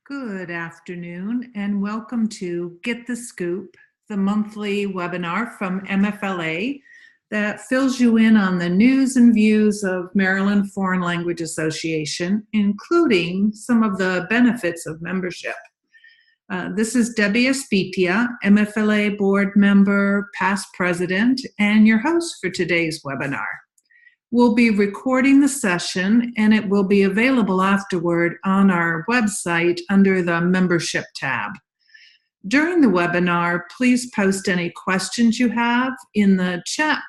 Good afternoon and welcome to Get the Scoop, the monthly webinar from MFLA that fills you in on the news and views of Maryland Foreign Language Association, including some of the benefits of membership. This is Debbie Aspitia, MFLA board member, past president, and your host for today's webinar. We'll be recording the session and it will be available afterward on our website under the membership tab. During the webinar, please post any questions you have in the chat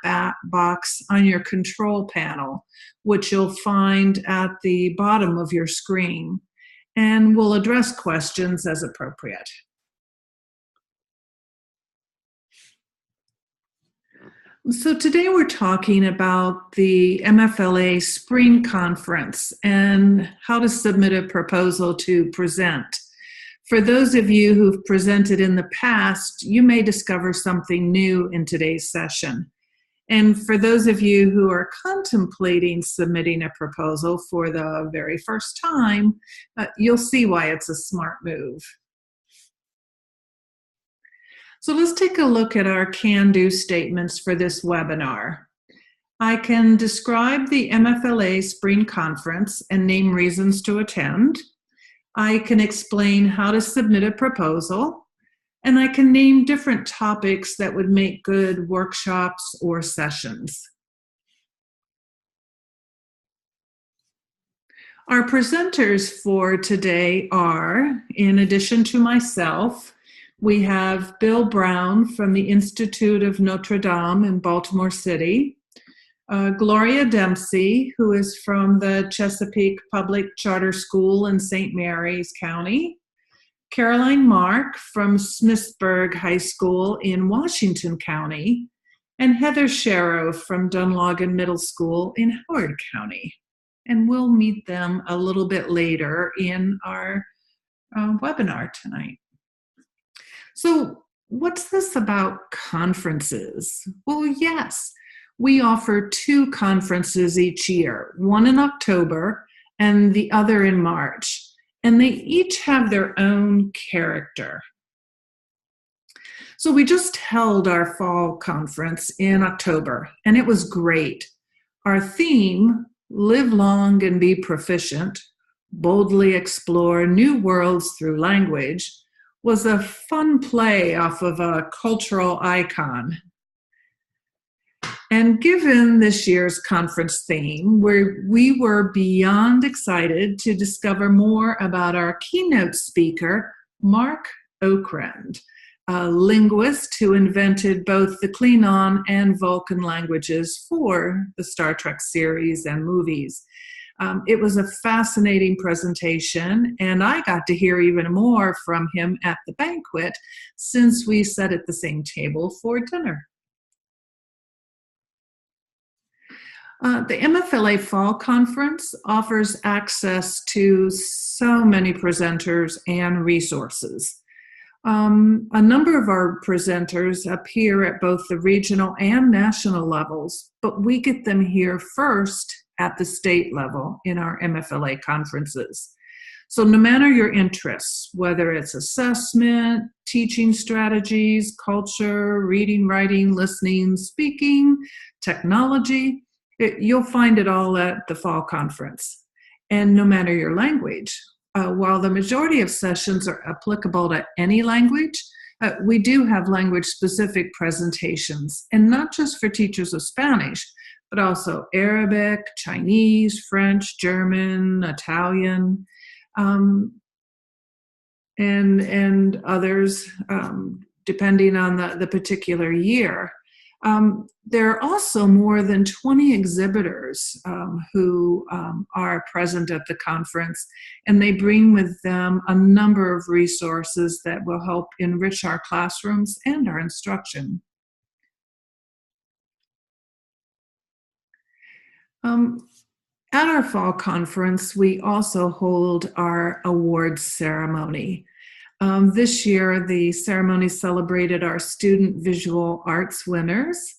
box on your control panel, which you'll find at the bottom of your screen, and we'll address questions as appropriate. So today we're talking about the MFLA Spring Conference and how to submit a proposal to present. For those of you who've presented in the past, you may discover something new in today's session. And for those of you who are contemplating submitting a proposal for the very first time, you'll see why it's a smart move. So let's take a look at our can-do statements for this webinar. I can describe the MFLA Spring Conference and name reasons to attend. I can explain how to submit a proposal, and I can name different topics that would make good workshops or sessions. Our presenters for today are, in addition to myself, we have Bill Brown from the Institute of Notre Dame in Baltimore City, Gloria Dempsey, who is from the Chesapeake Public Charter School in St. Mary's County, Caroline Mark from Smithsburg High School in Washington County, and Heather Sharrow from Dunlogan Middle School in Howard County. And we'll meet them a little bit later in our webinar tonight. So what's this about conferences? Well, yes, we offer 2 conferences each year, one in October and the other in March, and they each have their own character. So we just held our fall conference in October, and it was great. Our theme, Live Long and Be Proficient, Boldly Explore New Worlds Through Language, was a fun play off of a cultural icon. And given this year's conference theme, we were beyond excited to discover more about our keynote speaker, Mark Okrand, a linguist who invented both the Klingon and Vulcan languages for the Star Trek series and movies. It was a fascinating presentation, and I got to hear even more from him at the banquet since we sat at the same table for dinner. The MFLA Fall Conference offers access to so many presenters and resources. A number of our presenters appear at both the regional and national levels, but we get them here first at the state level in our MFLA conferences. So no matter your interests, whether it's assessment, teaching strategies, culture, reading, writing, listening, speaking, technology, you'll find it all at the fall conference. And no matter your language, while the majority of sessions are applicable to any language, we do have language-specific presentations, and not just for teachers of Spanish, but also Arabic, Chinese, French, German, Italian, and others, depending on the particular year. There are also more than 20 exhibitors who are present at the conference, and they bring with them a number of resources that will help enrich our classrooms and our instruction. At our fall conference, we also hold our awards ceremony. This year, the ceremony celebrated our student visual arts winners,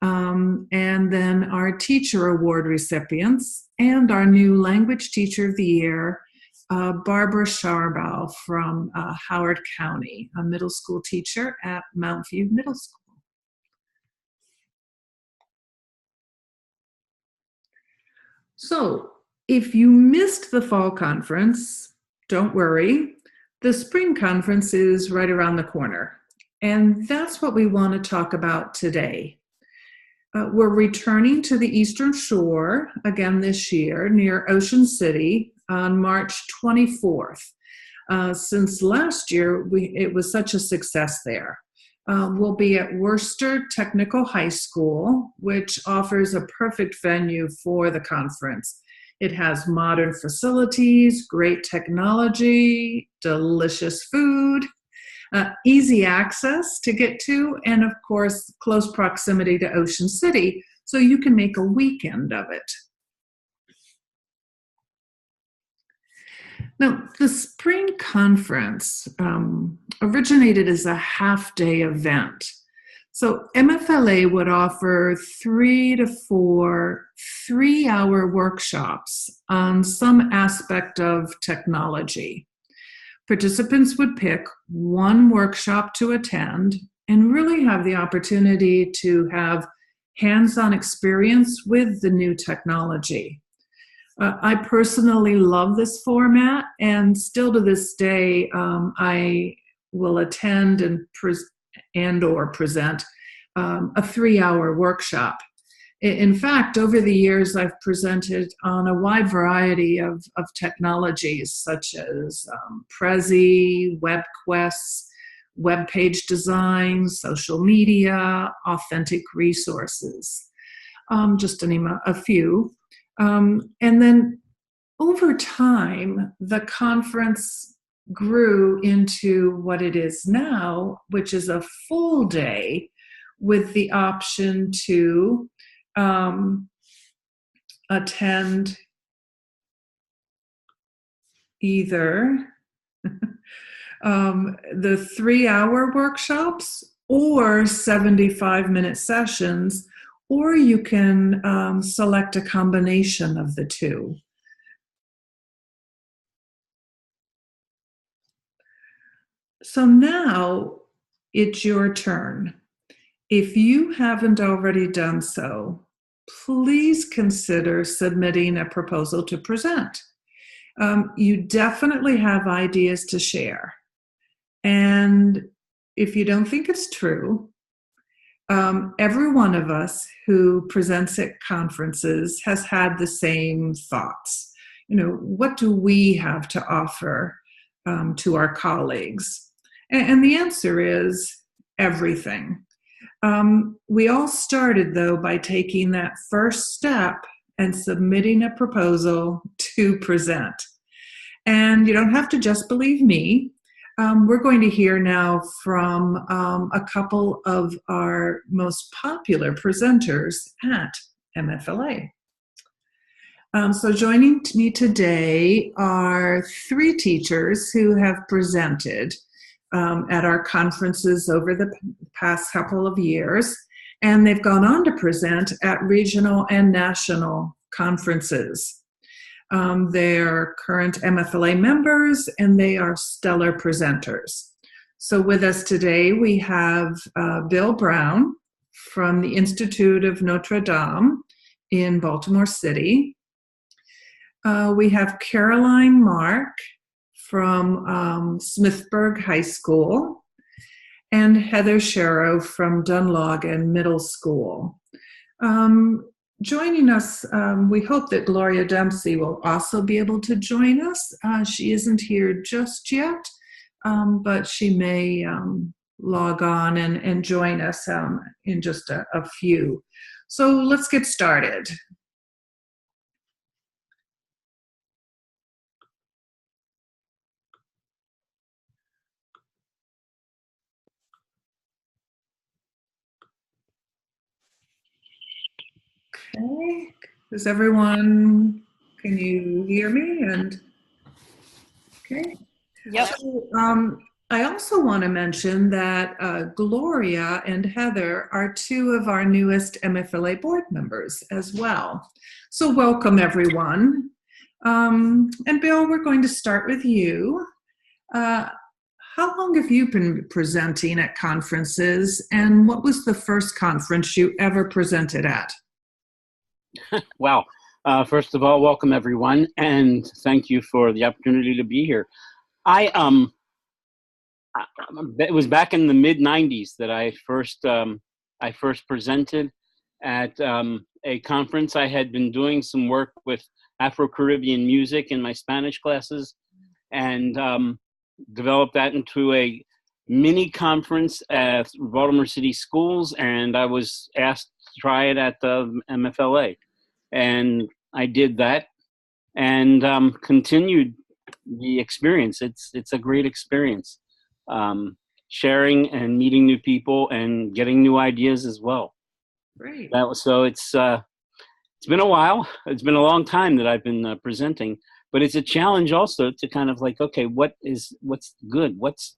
and then our teacher award recipients, and our new language teacher of the year Barbara Sharbow from Howard County, a middle school teacher at Mount View Middle School. So if you missed the fall conference, don't worry. The spring conference is right around the corner. And that's what we want to talk about today. We're returning to the Eastern Shore again this year near Ocean City on March 24th. Since last year, it was such a success there. We'll be at Worcester Technical High School, which offers a perfect venue for the conference. It has modern facilities, great technology, delicious food, easy access to get to, and of course, close proximity to Ocean City, so you can make a weekend of it. Now, the spring conference originated as a half-day event. So MFLA would offer 3 to 4 3-hour workshops on some aspect of technology. Participants would pick one workshop to attend and really have the opportunity to have hands-on experience with the new technology. I personally love this format, and still to this day, I will attend and or present a 3-hour workshop. In fact, over the years, I've presented on a wide variety of technologies such as Prezi, WebQuest, web page design, social media, authentic resources, just to name a few. And then over time, the conference grew into what it is now, which is a full day with the option to attend either the 3-hour workshops or 75-minute sessions, or you can select a combination of the two. So now it's your turn. If you haven't already done so, please consider submitting a proposal to present. You definitely have ideas to share. And if you don't think it's true, every one of us who presents at conferences has had the same thoughts. What do we have to offer to our colleagues? And the answer is everything. We all started, though, by taking that first step and submitting a proposal to present. And you don't have to just believe me. We're going to hear now from a couple of our most popular presenters at MFLA. So joining me today are 3 teachers who have presented at our conferences over the past couple of years, and they've gone on to present at regional and national conferences. They're current MFLA members, and they are stellar presenters. So with us today, we have Bill Brown from the Institute of Notre Dame in Baltimore City. We have Caroline Mark from Smithburg High School, and Heather Sharrow from Dunlogan Middle School. Joining us, we hope that Gloria Dempsey will also be able to join us. She isn't here just yet, but she may log on and join us in just a few. So let's get started. Okay, can you hear me? Okay. Yep. So, I also want to mention that Gloria and Heather are 2 of our newest MFLA board members as well. So welcome, everyone. And Bill, we're going to start with you. Uh, how long have you been presenting at conferences, and what was the first conference you ever presented at? Wow. First of all, welcome everyone, and thank you for the opportunity to be here. I it was back in the mid '90s that I first presented at a conference. I had been doing some work with Afro-Caribbean music in my Spanish classes, and developed that into a mini conference at Baltimore City Schools, and I was asked to try it at the MFLA. And I did that and continued the experience. It's a great experience, sharing and meeting new people and getting new ideas as well. Great. That was so. It's been a while. It's been a long time that I've been presenting, but it's a challenge also to kind of like, okay, what's good, what's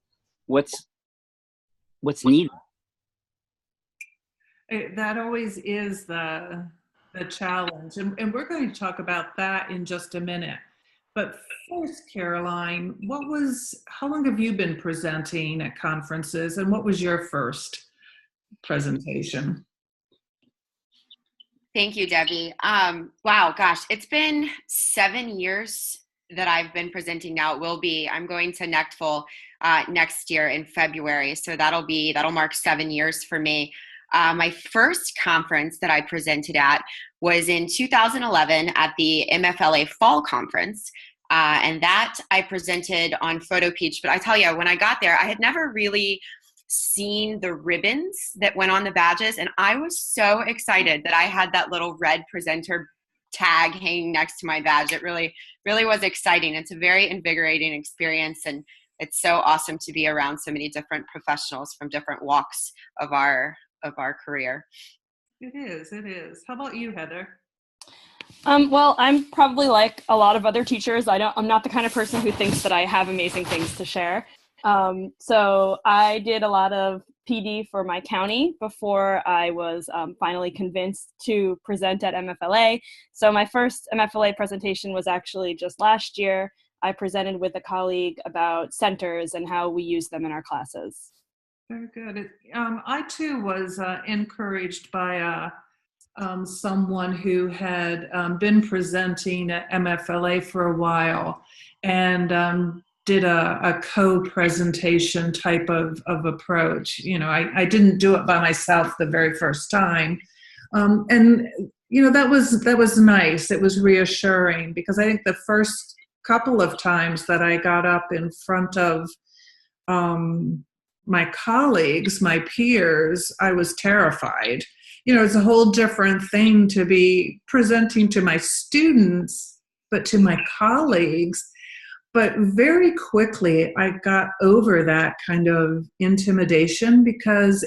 needed. That always is the challenge, and we're going to talk about that in just a minute. But first, Caroline, how long have you been presenting at conferences, and what was your first presentation? Thank you, Debbie. Wow, gosh, it's been 7 years that I've been presenting now. It will be. I'm going to NECTFL next year in February, so that'll mark 7 years for me. My first conference that I presented at was in 2011 at the MFLA Fall Conference. And that I presented on Photo Peach. But I tell you, when I got there, I had never really seen the ribbons that went on the badges. And I was so excited that I had that little red presenter tag hanging next to my badge. It really, really was exciting. It's a very invigorating experience. And it's so awesome to be around so many different professionals from different walks of our career. It is. It is. How about you, Heather? Well, I'm probably like a lot of other teachers. I'm not the kind of person who thinks that I have amazing things to share. So I did a lot of PD for my county before I was finally convinced to present at MFLA. So my first MFLA presentation was actually just last year. I presented with a colleague about centers and how we use them in our classes. Very good. I too was encouraged by someone who had been presenting at MFLA for a while and did a co-presentation type of approach. You know, I didn't do it by myself the very first time. And, you know, that was nice. It was reassuring because I think the first couple of times that I got up in front of my colleagues, my peers, I was terrified. You know, it's a whole different thing to be presenting to my students, but to my colleagues. But very quickly, I got over that kind of intimidation because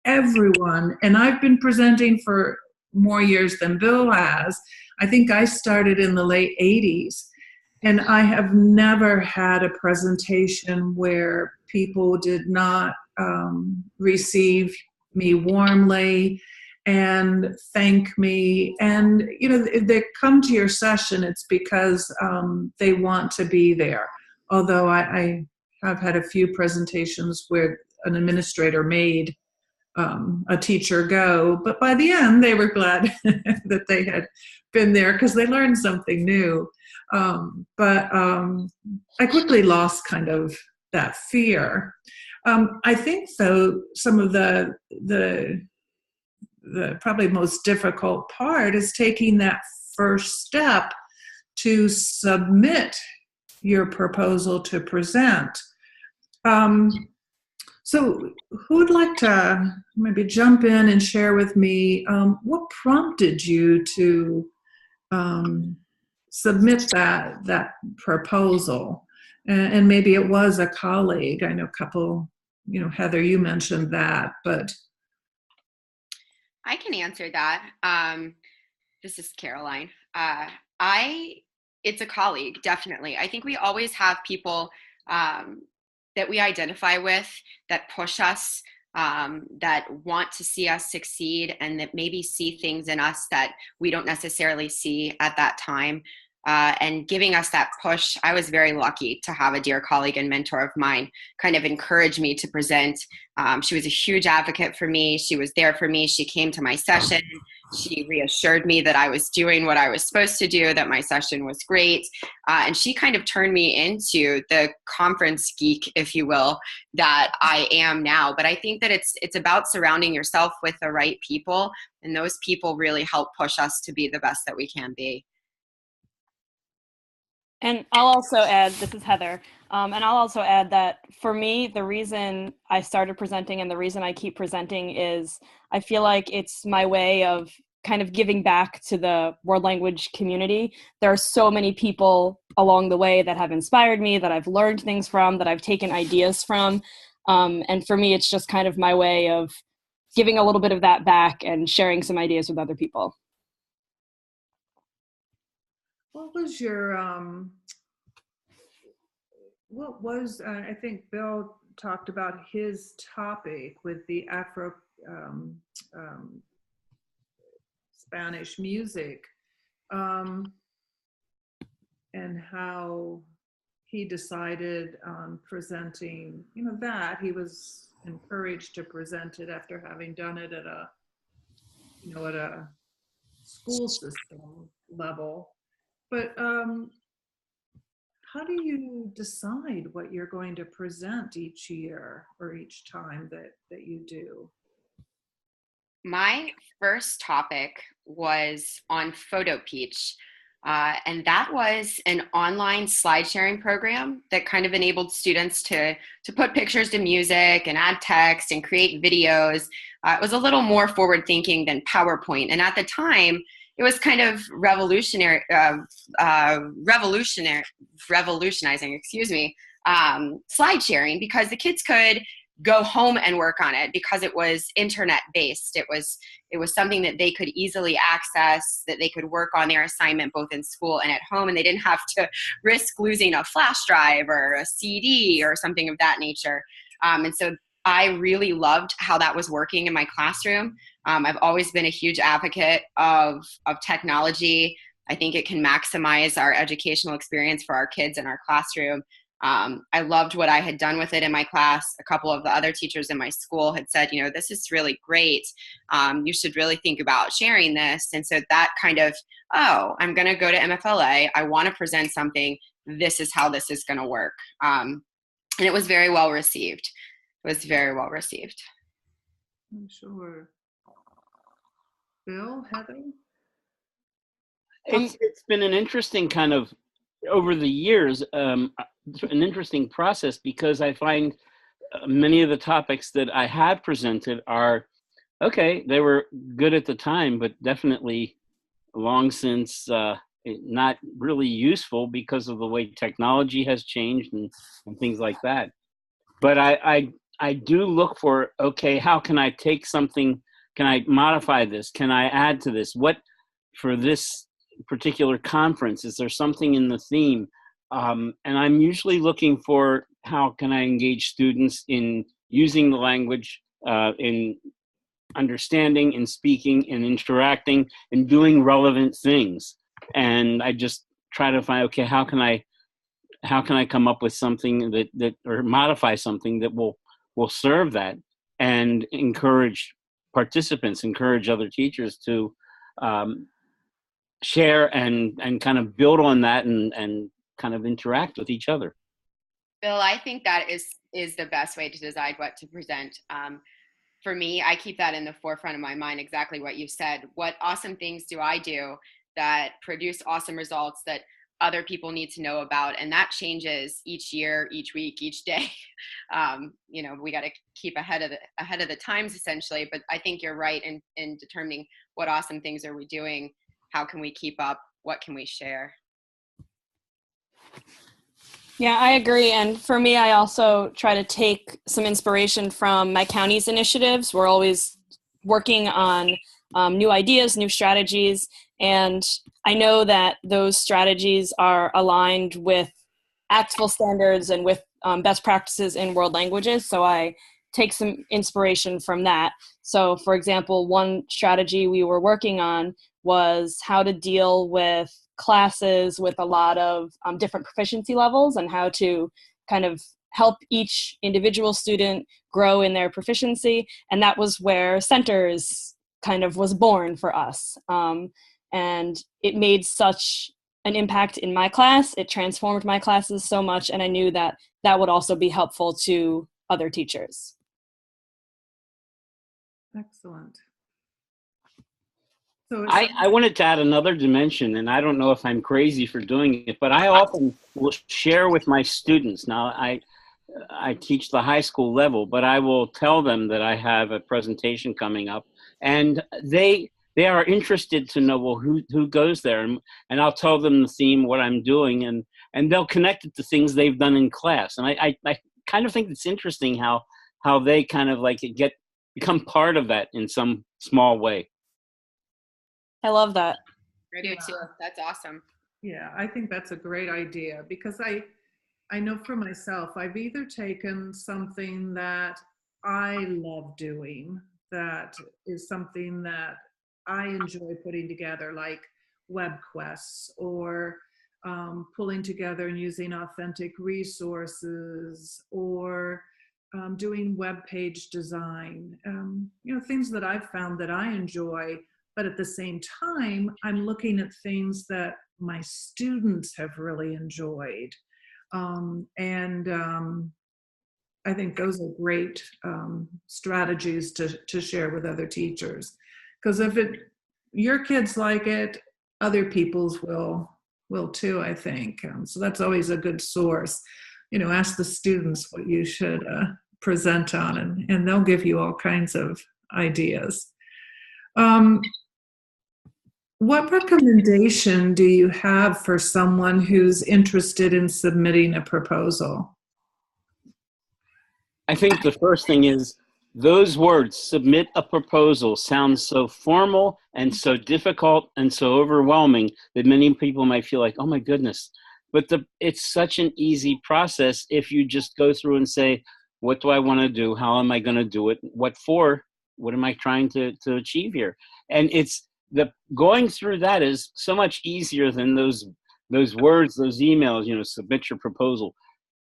everyone, and I've been presenting for more years than Bill has. I think I started in the late 80s. And I have never had a presentation where people did not receive me warmly and thank me. And, you know, if they come to your session, it's because they want to be there. Although I have had a few presentations where an administrator made a teacher go, but by the end, they were glad that they had been there because they learned something new. But I quickly lost kind of that fear. I think, though, some of the probably most difficult part is taking that first step to submit your proposal to present. So who would like to maybe jump in and share with me what prompted you to submit that proposal? And maybe it was a colleague. I know a couple, you know, Heather, you mentioned that, but. I can answer that. This is Caroline. It's a colleague, definitely. I think we always have people that we identify with, that push us, that want to see us succeed, and that maybe see things in us that we don't necessarily see at that time. and giving us that push. I was very lucky to have a dear colleague and mentor of mine kind of encourage me to present. She was a huge advocate for me. She was there for me. She came to my session. She reassured me that I was doing what I was supposed to do, that my session was great. And she kind of turned me into the conference geek, if you will, that I am now. But I think that it's about surrounding yourself with the right people. And those people really help push us to be the best that we can be. And I'll also add, this is Heather, and I'll also add that for me, the reason I started presenting and the reason I keep presenting is I feel like it's my way of kind of giving back to the world language community. There are so many people along the way that have inspired me, that I've learned things from, that I've taken ideas from. And for me, it's just kind of my way of giving a little bit of that back and sharing some ideas with other people. What was your, I think Bill talked about his topic with the Afro Spanish music, and how he decided on presenting, that he was encouraged to present it after having done it at a school system level. But how do you decide what you're going to present each year or each time that you do? My first topic was on PhotoPeach, and that was an online slide sharing program that kind of enabled students to put pictures to music and add text and create videos. It was a little more forward thinking than PowerPoint, and at the time, it was kind of revolutionizing, slide sharing, because the kids could go home and work on it because it was internet based. It was something that they could easily access, that they could work on their assignment both in school and at home, and they didn't have to risk losing a flash drive or a CD or something of that nature. And so I really loved how that was working in my classroom. I've always been a huge advocate of technology. I think it can maximize our educational experience for our kids in our classroom. I loved what I had done with it in my class. A couple of the other teachers in my school had said, this is really great. You should really think about sharing this. And so that kind of, I'm going to go to MFLA. I want to present something. This is how this is going to work. And it was very well received. I'm sure. Bill, Heather? It's been an interesting kind of, over the years, an interesting process, because I find many of the topics that I have presented are, they were good at the time, but definitely long since not really useful because of the way technology has changed and things like that. But I do look for, how can I take something, can I modify this? Can I add to this? What, for this particular conference, is there something in the theme? And I'm usually looking for, how can I engage students in using the language, in understanding and speaking and interacting and doing relevant things. And I just try to find, how can I come up with something that or modify something that will serve that, and encourage participants, encourage other teachers to share and kind of build on that and kind of interact with each other. Bill, I think that is the best way to decide what to present. For me, I keep that in the forefront of my mind, exactly what you said. What awesome things do I do that produce awesome results that other people need to know about? And that changes each year, each week, each day. We got to keep ahead of the times, essentially. But I think you're right in determining what awesome things are we doing, how can we keep up, what can we share. Yeah, I agree. And for me, I also try to take some inspiration from my county's initiatives. We're always working on new ideas, new strategies. And I know that those strategies are aligned with ACTFL standards and with best practices in world languages. So I take some inspiration from that. So for example, one strategy we were working on was how to deal with classes with a lot of different proficiency levels and how to kind of help each individual student grow in their proficiency. And that was where Centers kind of was born for us. And it made such an impact in my class. It transformed my classes so much. And I knew that that would also be helpful to other teachers. Excellent. So I wanted to add another dimension, and I don't know if I'm crazy for doing it, but I often will share with my students. Now, I teach the high school level, but I will tell them that I have a presentation coming up, and they are interested to know, well, who goes there, and I'll tell them the theme, what I'm doing, and they'll connect it to things they've done in class. And I kind of think it's interesting how they kind of like become part of that in some small way. I love that. I do too. That's awesome. Yeah, I think that's a great idea, because I know for myself, I've either taken something that I love doing, that is something that I enjoy putting together, like web quests, or pulling together and using authentic resources, or doing web page design, things that I've found that I enjoy. But at the same time, I'm looking at things that my students have really enjoyed. I think those are great strategies to share with other teachers. Because if your kids like it, other people's will too, I think. So that's always a good source. Ask the students what you should present on, and they'll give you all kinds of ideas. What recommendation do you have for someone who's interested in submitting a proposal? I think the first thing is those words, submit a proposal, sound so formal and so difficult and so overwhelming that many people might feel like, oh my goodness. But it's such an easy process if you just go through and say, what do I want to do? How am I going to do it? What for? What am I trying to achieve here? And going through that is so much easier than those words, those emails, submit your proposal.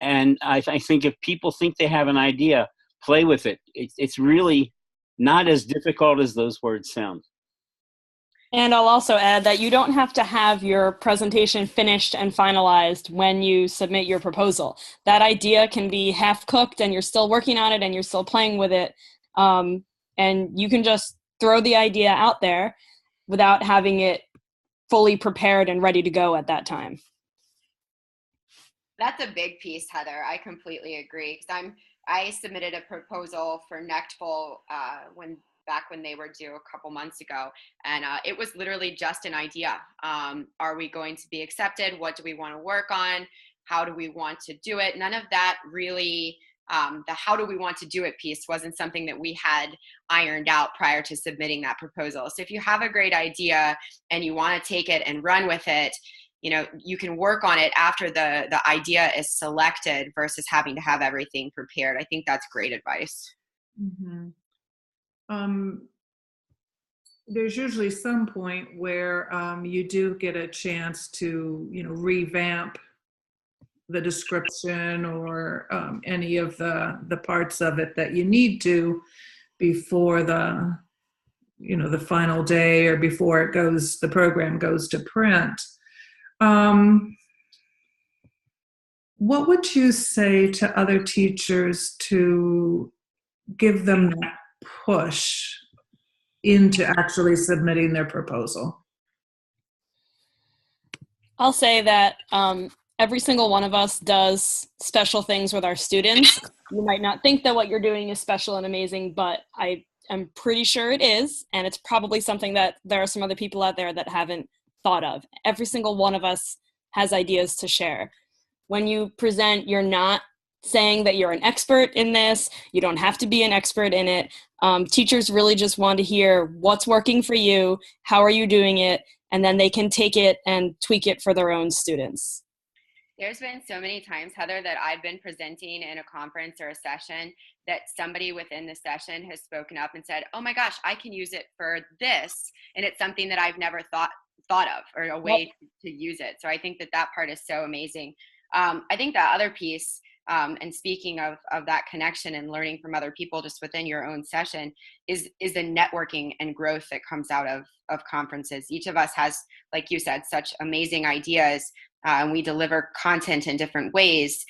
And I think if people think they have an idea, play with it. It's really not as difficult as those words sound. And I'll also add that you don't have to have your presentation finished and finalized when you submit your proposal. That idea can be half cooked and you're still working on it and you're still playing with it. And you can just throw the idea out there without having it fully prepared and ready to go at that time. That's a big piece, Heather. I completely agree. Because I submitted a proposal for NECTFL back when they were due a couple months ago, and it was literally just an idea. Are we going to be accepted? What do we want to work on? How do we want to do it? None of that really. The how do we want to do it piece wasn't something that we had ironed out prior to submitting that proposal. So if you have a great idea and you want to take it and run with it, you can work on it after the idea is selected versus having to have everything prepared. I think that's great advice. Mm-hmm. There's usually some point where you do get a chance to, revamp the description or any of the parts of it that you need to before the final day or before the program goes to print. What would you say to other teachers to give them that push into actually submitting their proposal? I'll say that every single one of us does special things with our students. You might not think that what you're doing is special and amazing, but I am pretty sure it is. And it's probably something that there are some other people out there that haven't thought of. Every single one of us has ideas to share. When you present, you're not saying that you're an expert in this. You don't have to be an expert in it. Teachers really just want to hear what's working for you, how are you doing it, and then they can take it and tweak it for their own students. There's been so many times, Heather, that I've been presenting in a conference or a session that somebody within the session has spoken up and said, oh my gosh, I can use it for this. And it's something that I've never thought thought of, or a way to use it. So I think that part is so amazing. I think the other piece, and speaking of that connection and learning from other people just within your own session, is the networking and growth that comes out of conferences. Each of us has, like you said, such amazing ideas, and we deliver content in different ways.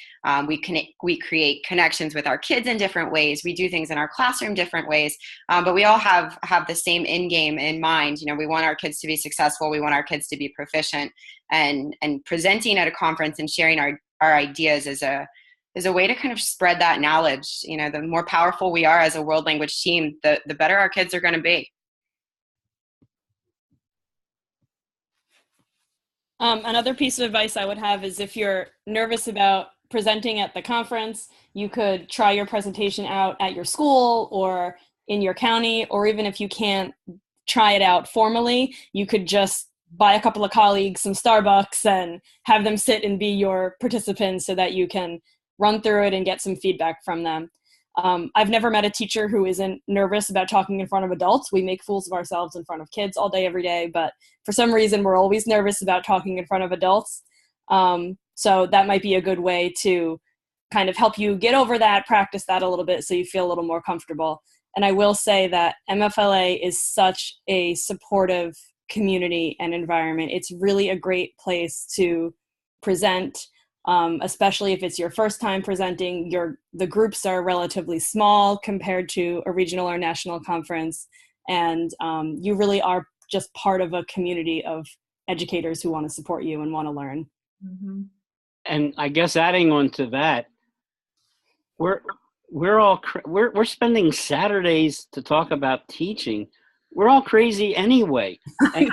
We create connections with our kids in different ways. We do things in our classroom different ways, but we all have the same end game in mind. We want our kids to be successful. We want our kids to be proficient, and presenting at a conference and sharing our ideas is a way to kind of spread that knowledge. The more powerful we are as a world language team, the better our kids are going to be. Another piece of advice I would have is, if you're nervous about presenting at the conference, you could try your presentation out at your school or in your county, or even if you can't try it out formally, you could just buy a couple of colleagues some Starbucks and have them sit and be your participants so that you can run through it and get some feedback from them. I've never met a teacher who isn't nervous about talking in front of adults. We make fools of ourselves in front of kids all day, every day, but for some reason we're always nervous about talking in front of adults. So that might be a good way to kind of help you get over that, practice that a little bit so you feel a little more comfortable. And I will say that MFLA is such a supportive community and environment. It's really a great place to present. Especially if it's your first time presenting. The groups are relatively small compared to a regional or national conference, and you really are just part of a community of educators who want to support you and want to learn. Mm-hmm. And I guess adding on to that, we're spending Saturdays to talk about teaching. We're all crazy anyway, and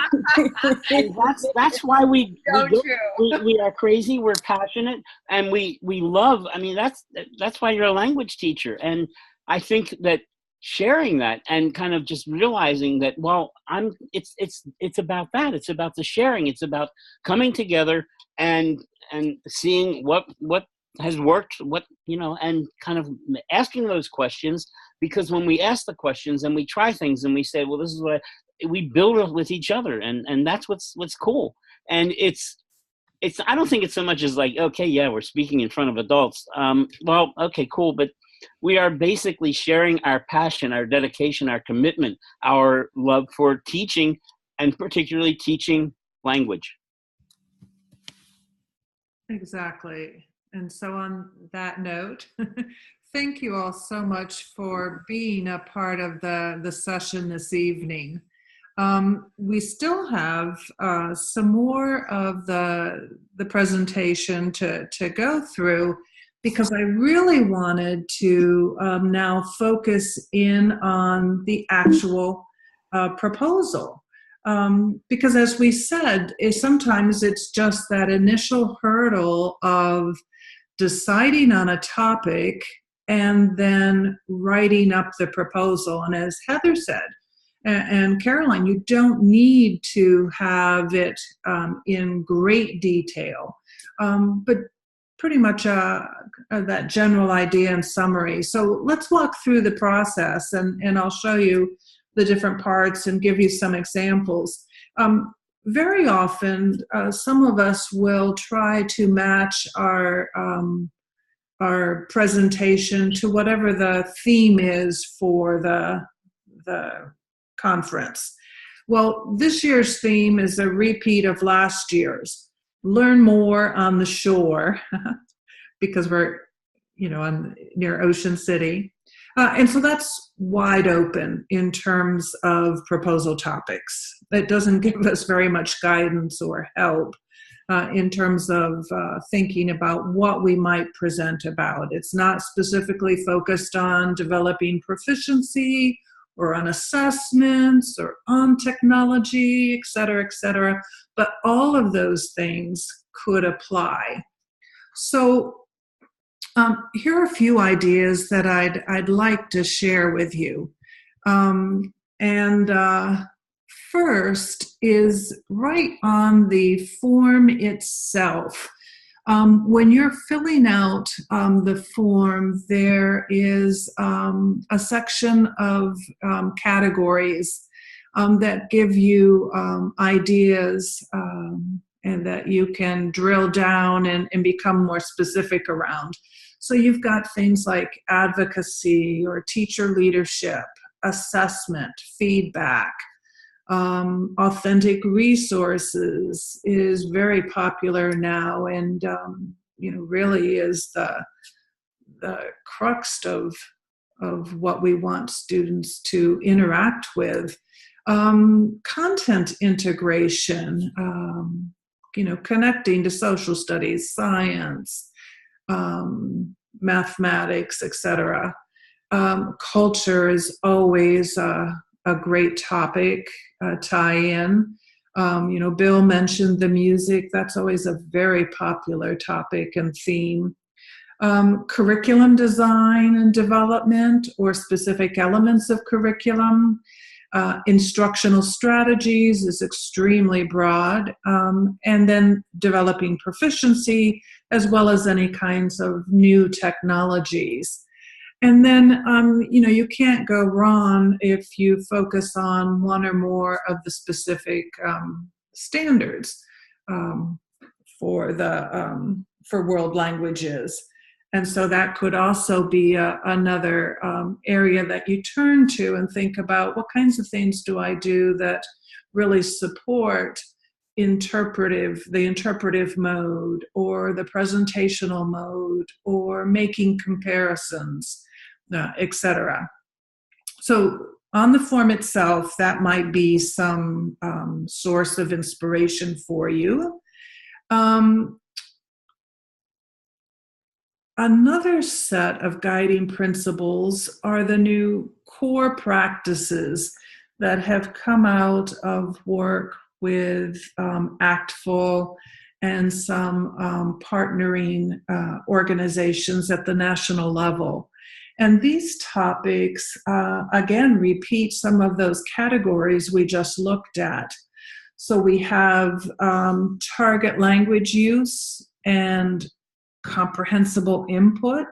that's why we are crazy. We're passionate, and we love. I mean, that's why you're a language teacher. And I think that sharing that and kind of just realizing that, it's about that. It's about the sharing. It's about coming together and seeing what has worked, and kind of asking those questions, because when we ask the questions and we try things and we say, well, this is what we build with each other, and that's what's cool. And it's I don't think it's so much as like, okay, yeah, we're speaking in front of adults. Well, okay, cool, but we are basically sharing our passion, our dedication, our commitment, our love for teaching, and particularly teaching language. Exactly. And so on that note, thank you all so much for being a part of the session this evening. We still have some more of the presentation to go through, because I really wanted to now focus in on the actual proposal. Because as we said, sometimes it's just that initial hurdle of deciding on a topic and then writing up the proposal. And as Heather said, and Caroline, you don't need to have it in great detail, but pretty much that general idea and summary. So let's walk through the process, and I'll show you the different parts and give you some examples. Very often, some of us will try to match our presentation to whatever the theme is for the conference. Well, this year's theme is a repeat of last year's. Learn more on the shore, because we're, near Ocean City. And so that's wide open in terms of proposal topics. It doesn't give us very much guidance or help in terms of thinking about what we might present about. It's not specifically focused on developing proficiency or on assessments or on technology, et cetera, but all of those things could apply. So here are a few ideas that I'd like to share with you. First is right on the form itself. When you're filling out the form, there is a section of categories that give you ideas and that you can drill down and become more specific around. So you've got things like advocacy or teacher leadership, assessment, feedback. Authentic resources is very popular now, and really is the crux of what we want students to interact with. Content integration, connecting to social studies, science, mathematics, etc. Culture is always a great topic, tie-in. Bill mentioned the music. That's always a very popular topic and theme. Curriculum design and development, or specific elements of curriculum. Instructional strategies is extremely broad. And then developing proficiency, as well as any kinds of new technologies. And then, you can't go wrong if you focus on one or more of the specific standards for world languages. And so that could also be another area that you turn to and think about, what kinds of things do I do that really support the interpretive mode, or the presentational mode, or making comparisons, etc. So on the form itself, that might be some source of inspiration for you. Another set of guiding principles are the new core practices that have come out of work with ACTFL and some partnering organizations at the national level. And these topics, again, repeat some of those categories we just looked at. So we have target language use and comprehensible input.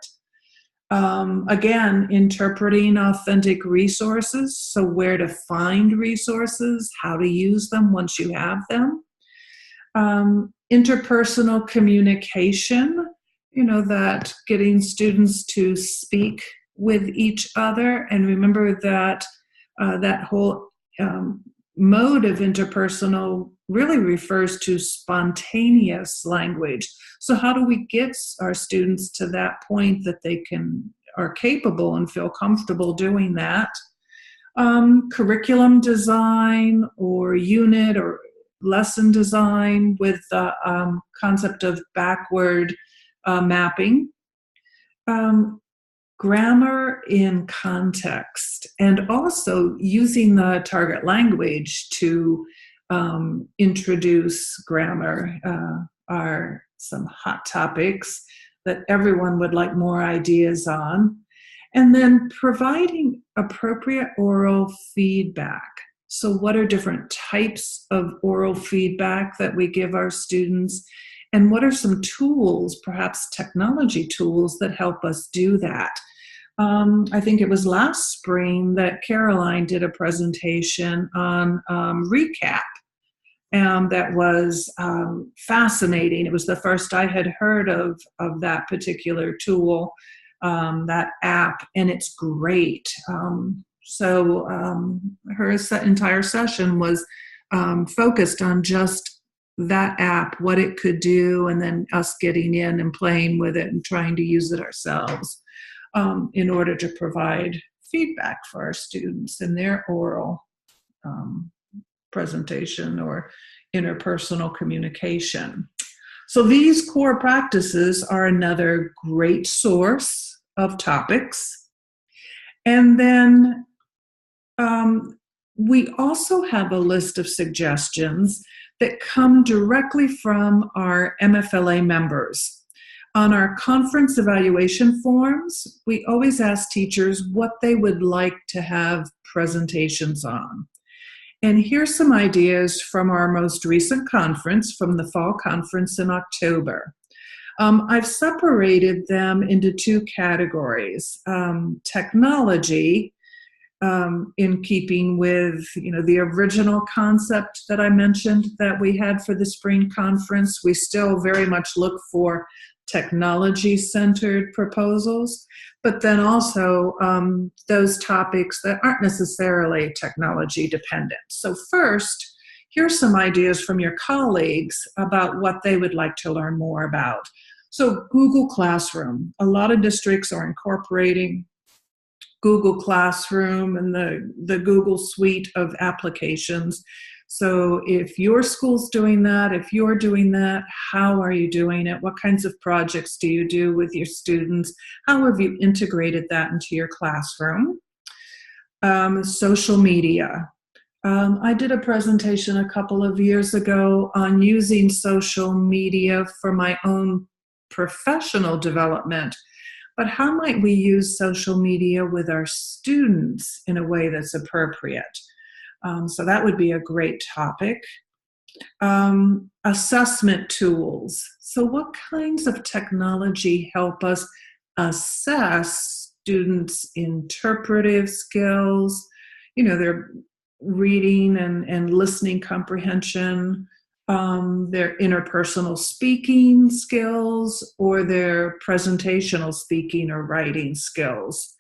Again, interpreting authentic resources, so where to find resources, how to use them once you have them. Interpersonal communication, that getting students to speak with each other. And remember that that whole mode of interpersonal really refers to spontaneous language. So how do we get our students to that point that they are capable and feel comfortable doing that? Curriculum design or unit or lesson design with the concept of backward mapping. Grammar in context, and also using the target language to introduce grammar are some hot topics that everyone would like more ideas on. And then providing appropriate oral feedback. So what are different types of oral feedback that we give our students? And what are some tools, perhaps technology tools, that help us do that? I think it was last spring that Caroline did a presentation on recap. And that was fascinating. It was the first I had heard of that particular tool, that app, and it's great. So her entire session was focused on just that app, what it could do, and then us getting in and playing with it and trying to use it ourselves in order to provide feedback for our students in their oral presentation or interpersonal communication. So these core practices are another great source of topics. And then we also have a list of suggestions that come directly from our MFLA members. On our conference evaluation forms, we always ask teachers what they would like to have presentations on. And here's some ideas from our most recent conference, from the fall conference in October. I've separated them into two categories. Technology, in keeping with, the original concept that I mentioned that we had for the spring conference. We still very much look for technology-centered proposals, but then also those topics that aren't necessarily technology dependent. So first, here's some ideas from your colleagues about what they would like to learn more about. So Google Classroom. A lot of districts are incorporating Google Classroom and the Google suite of applications. So if your school's doing that, if you're doing that, how are you doing it? What kinds of projects do you do with your students? How have you integrated that into your classroom? Social media. I did a presentation a couple of years ago on using social media for my own professional development. But how might we use social media with our students in a way that's appropriate? So that would be a great topic. Assessment tools. So what kinds of technology help us assess students' interpretive skills, their reading and listening comprehension, their interpersonal speaking skills, or their presentational speaking or writing skills.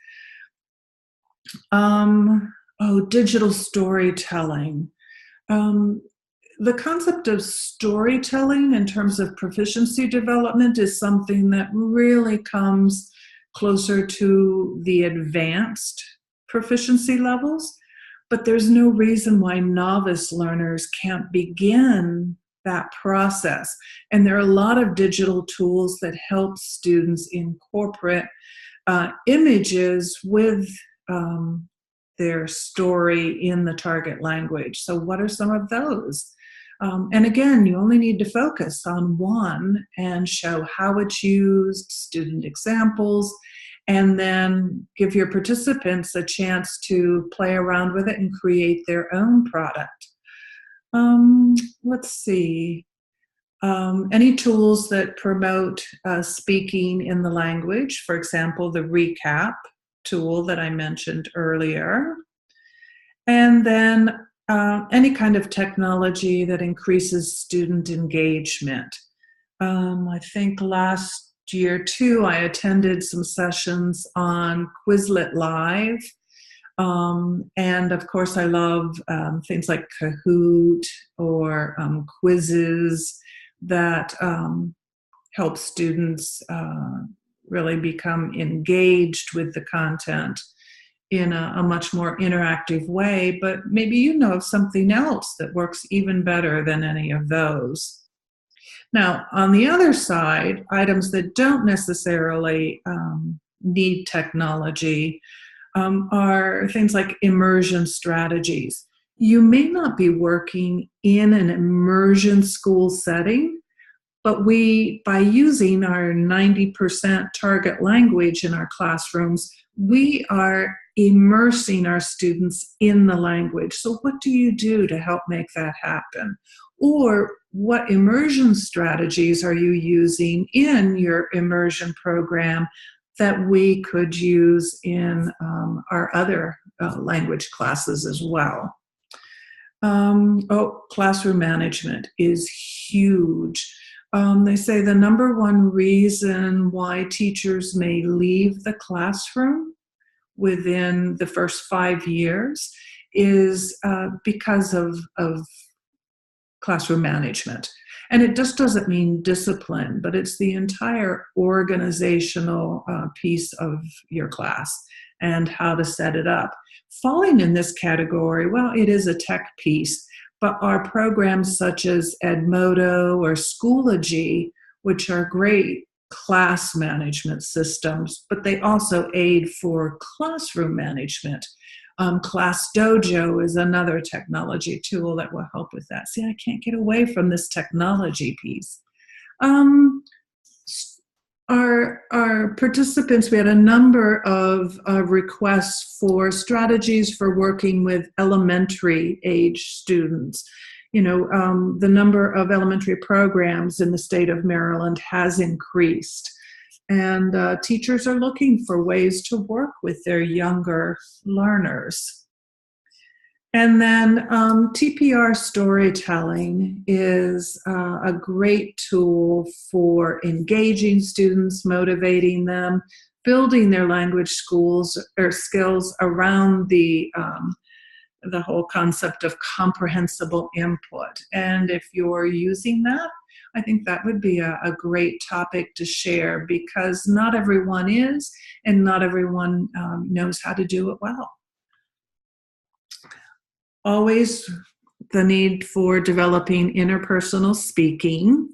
Digital storytelling. The concept of storytelling in terms of proficiency development is something that really comes closer to the advanced proficiency levels, but there's no reason why novice learners can't begin that process. And there are a lot of digital tools that help students incorporate images with their story in the target language. So what are some of those? And again, you only need to focus on one and show how it's used, student examples, and then give your participants a chance to play around with it and create their own product. Let's see. Any tools that promote speaking in the language, for example, the recap tool that I mentioned earlier. And then any kind of technology that increases student engagement. I think last year too, I attended some sessions on Quizlet Live. And of course, I love things like Kahoot or quizzes that help students really become engaged with the content in a much more interactive way. But maybe you know of something else that works even better than any of those. Now, on the other side, items that don't necessarily need technology are things like immersion strategies. You may not be working in an immersion school setting, but by using our 90% target language in our classrooms, we are immersing our students in the language. So what do you do to help make that happen? Or what immersion strategies are you using in your immersion program that we could use in our other language classes as well? Classroom management is huge. They say the number one reason why teachers may leave the classroom within the first 5 years is because of classroom management. And it just doesn't mean discipline, but it's the entire organizational piece of your class and how to set it up. Falling in this category, well, it is a tech piece, but our programs such as Edmodo or Schoology, which are great class management systems, but they also aid for classroom management. Class Dojo is another technology tool that will help with that. See, I can't get away from this technology piece. Our participants, we had a number of requests for strategies for working with elementary age students. The number of elementary programs in the state of Maryland has increased. And teachers are looking for ways to work with their younger learners. And then TPR storytelling is a great tool for engaging students, motivating them, building their language skills around the whole concept of comprehensible input. And if you're using that, I think that would be a great topic to share, because not everyone is, and not everyone knows how to do it well. Always the need for developing interpersonal speaking.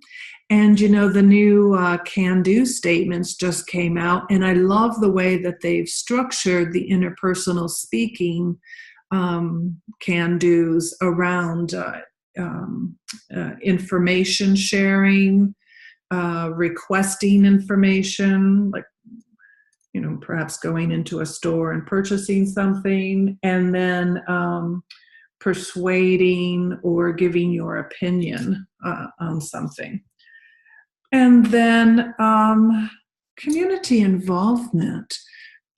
And, you know, the new can-do statements just came out, and I love the way that they've structured the interpersonal speaking can-dos around information sharing, requesting information, like, you know, perhaps going into a store and purchasing something, and then persuading or giving your opinion on something. And then community involvement,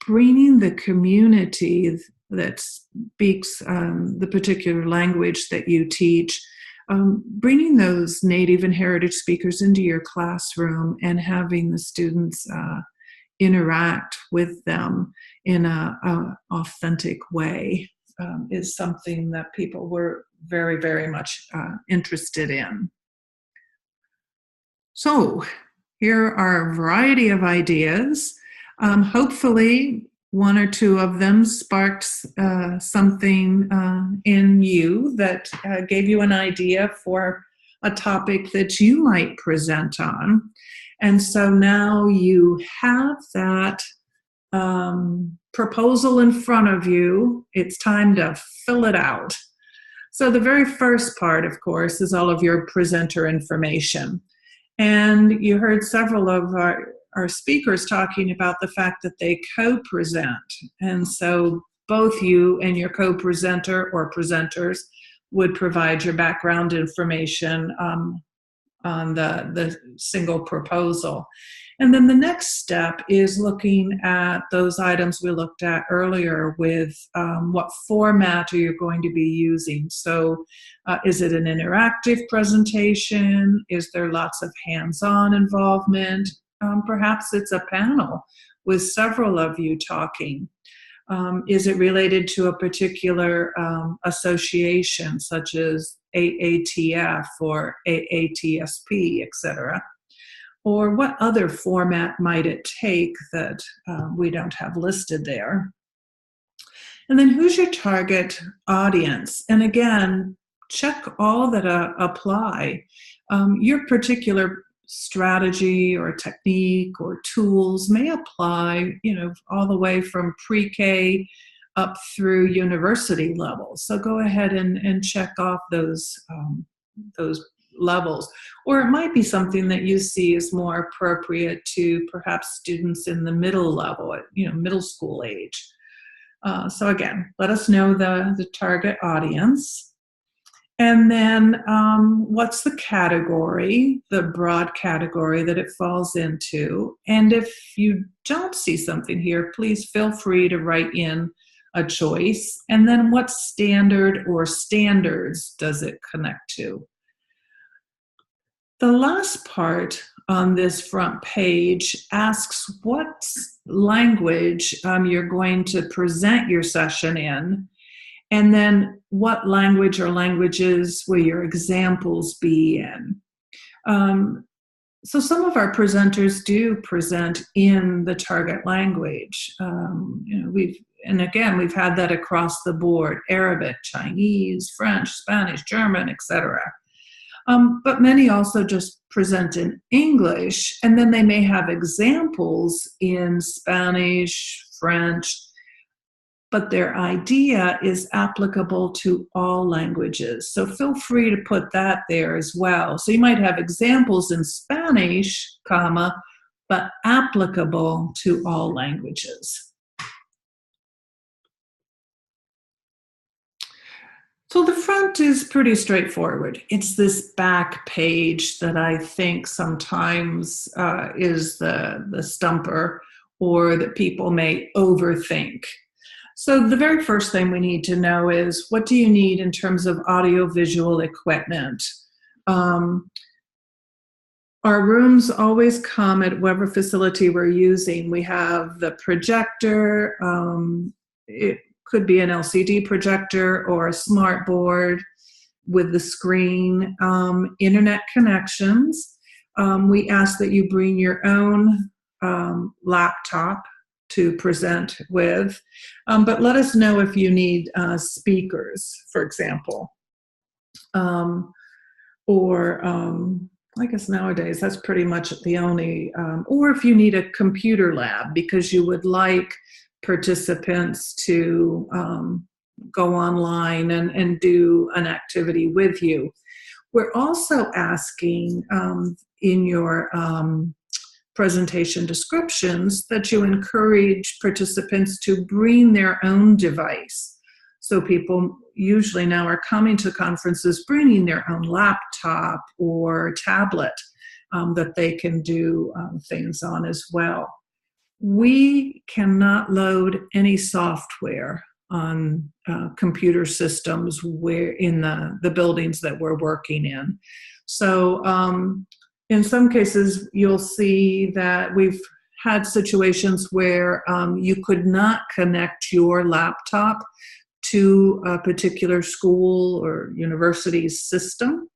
bringing the community that speaks the particular language that you teach, bringing those native and heritage speakers into your classroom and having the students interact with them in an authentic way is something that people were very, very much interested in. So here are a variety of ideas. Hopefully one or two of them sparked something in you that gave you an idea for a topic that you might present on. And so now you have that proposal in front of you. It's time to fill it out. So the very first part, of course, is all of your presenter information. And you heard several of our speakers talking about the fact that they co-present. And so both you and your co-presenter or presenters would provide your background information on the single proposal. And then the next step is looking at those items we looked at earlier with what format are you going to be using. So is it an interactive presentation? Is there lots of hands-on involvement? Perhaps it's a panel with several of you talking. Is it related to a particular association such as AATF or AATSP, etc.? Or what other format might it take that we don't have listed there? And then who's your target audience? And again, check all that apply. Your particular strategy or technique or tools may apply, you know, all the way from pre-K up through university levels. So go ahead and check off those levels. Or it might be something that you see as more appropriate to perhaps students in the middle level, at, you know, middle school age. So again, let us know the target audience. And then what's the category, the broad category that it falls into. And if you don't see something here, please feel free to write in a choice. And then what standard or standards does it connect to? The last part on this front page asks what language you're going to present your session in, and then what language or languages will your examples be in. So some of our presenters do present in the target language. You know, we've had that across the board: Arabic, Chinese, French, Spanish, German, etc. But many also just present in English, and then they may have examples in Spanish, French, but their idea is applicable to all languages. So feel free to put that there as well. So you might have examples in Spanish, comma, but applicable to all languages. So the front is pretty straightforward. It's this back page that I think sometimes is the stumper, or that people may overthink. So the very first thing we need to know is, what do you need in terms of audiovisual equipment? Our rooms always come at whatever facility we're using. We have the projector. It could be an LCD projector or a smart board with the screen, internet connections. We ask that you bring your own laptop to present with, but let us know if you need speakers, for example, or I guess nowadays that's pretty much the only, or if you need a computer lab because you would like participants to go online and do an activity with you. We're also asking in your presentation descriptions that you encourage participants to bring their own device. So people usually now are coming to conferences bringing their own laptop or tablet that they can do things on as well. We cannot load any software on computer systems where in the buildings that we're working in. So in some cases, you'll see that we've had situations where you could not connect your laptop to a particular school or university's system.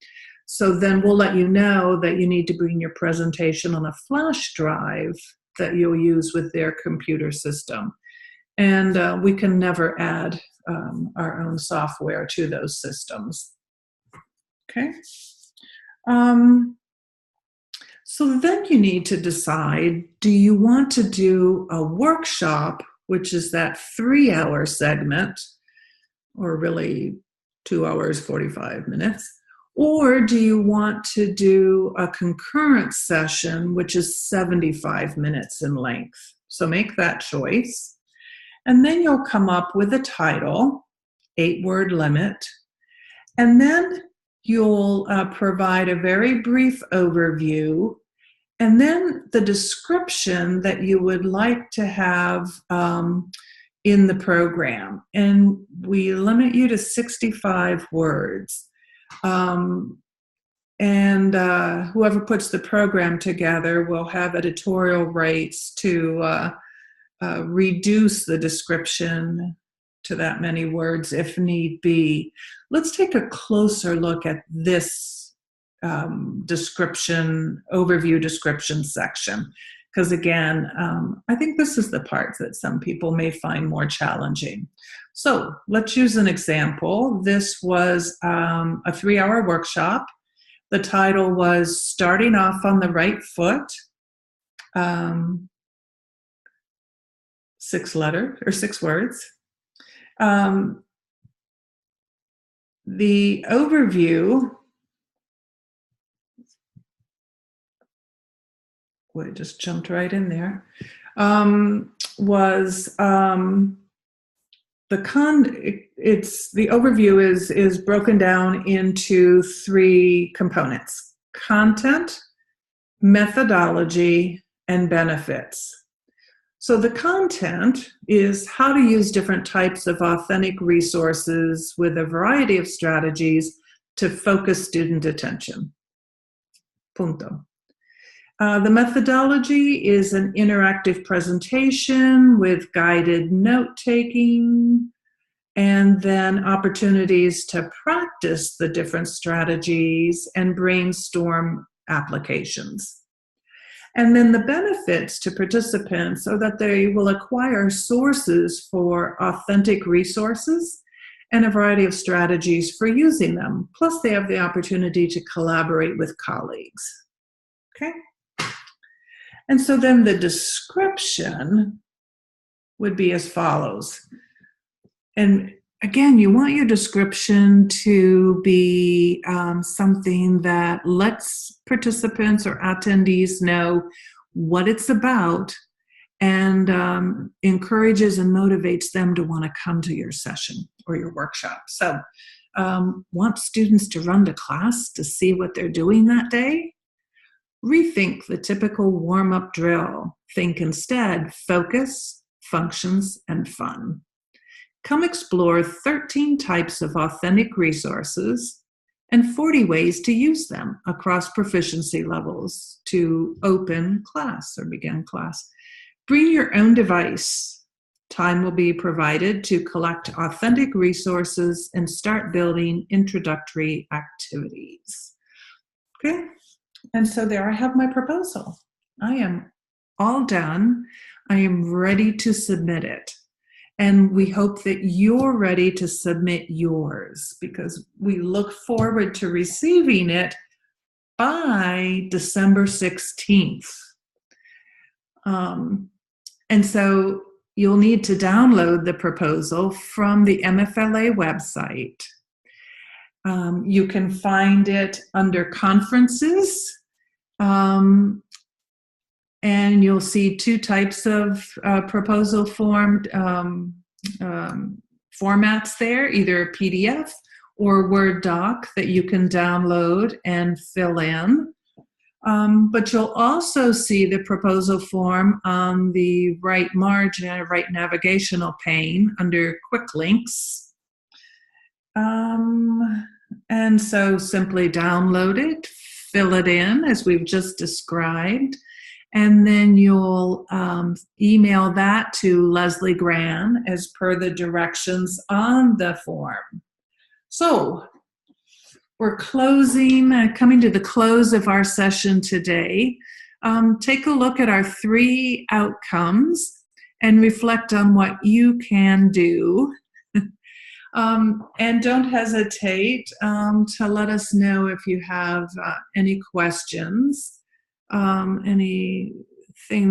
So then we'll let you know that you need to bring your presentation on a flash drive that you'll use with their computer system. And we can never add our own software to those systems. Okay. So then you need to decide, do you want to do a workshop, which is that 3-hour segment, or really 2 hours, 45 minutes, or do you want to do a concurrent session, which is 75 minutes in length? So make that choice. And then you'll come up with a title, 8-word limit, and then you'll provide a very brief overview, and then the description that you would like to have in the program. And we limit you to 65 words. And whoever puts the program together will have editorial rights to reduce the description to that many words if need be. Let's take a closer look at this overview description section, because again, I think this is the part that some people may find more challenging. So let's use an example. This was a 3-hour workshop. The title was Starting Off on the Right Foot. 6 words. The overview, it just jumped right in there, was the overview is broken down into 3 components: content, methodology, and benefits. So the content is how to use different types of authentic resources with a variety of strategies to focus student attention. Punto. The methodology is an interactive presentation with guided note-taking, and then opportunities to practice the different strategies and brainstorm applications. And then the benefits to participants are that they will acquire sources for authentic resources and a variety of strategies for using them. Plus, they have the opportunity to collaborate with colleagues. Okay? And so then the description would be as follows. And again, you want your description to be something that lets participants or attendees know what it's about and encourages and motivates them to want to come to your session or your workshop. So want students to run to class to see what they're doing that day? Rethink the typical warm-up drill. Think instead focus, functions, and fun. Come explore 13 types of authentic resources and 40 ways to use them across proficiency levels to open class or begin class. Bring your own device. Time will be provided to collect authentic resources and start building introductory activities. Okay, and so there I have my proposal. I am all done. I am ready to submit it. And we hope that you're ready to submit yours, because we look forward to receiving it by December 16th. And so you'll need to download the proposal from the MFLA website. You can find it under conferences, and you'll see two types of proposal form formats there, either a PDF or Word doc that you can download and fill in. But you'll also see the proposal form on the right margin, right navigational pane under Quick Links. And so simply download it, fill it in as we've just described, and then you'll email that to Leslie Gran as per the directions on the form. So we're coming to the close of our session today. Take a look at our 3 outcomes and reflect on what you can do. And don't hesitate to let us know if you have any questions. Anything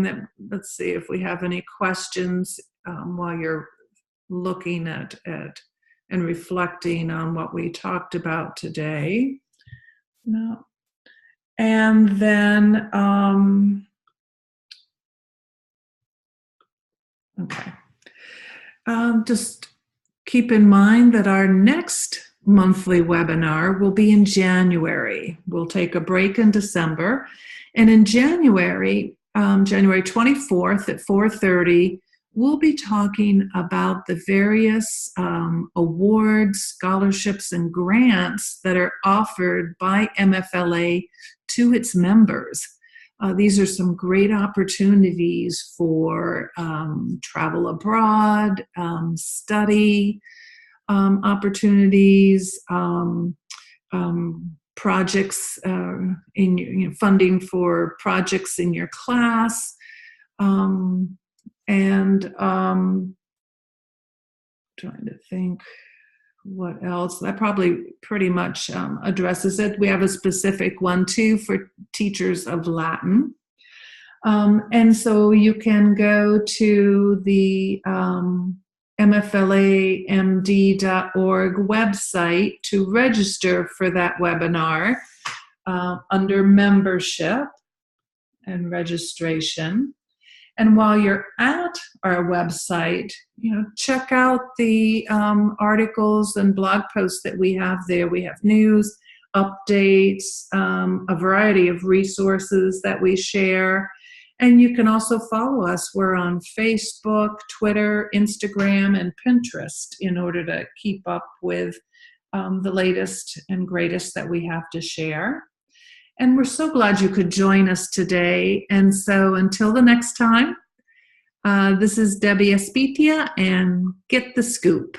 that, let's see if we have any questions while you're looking at and reflecting on what we talked about today. No. And then, okay. Just keep in mind that our next monthly webinar will be in January. We'll take a break in December. And in January, January 24th at 4:30, we'll be talking about the various awards, scholarships, and grants that are offered by MFLA to its members. These are some great opportunities for travel abroad, study opportunities, projects in funding for projects in your class, and trying to think what else. That probably pretty much addresses it. We have a specific one too for teachers of Latin. And so you can go to the MFLA-MD.org website to register for that webinar under membership and registration. And while you're at our website, check out the articles and blog posts that we have there. We have news, updates, a variety of resources that we share. And you can also follow us. We're on Facebook, Twitter, Instagram, and Pinterest in order to keep up with the latest and greatest that we have to share. And we're so glad you could join us today. And so until the next time, this is Debbie Espitia, and get the scoop.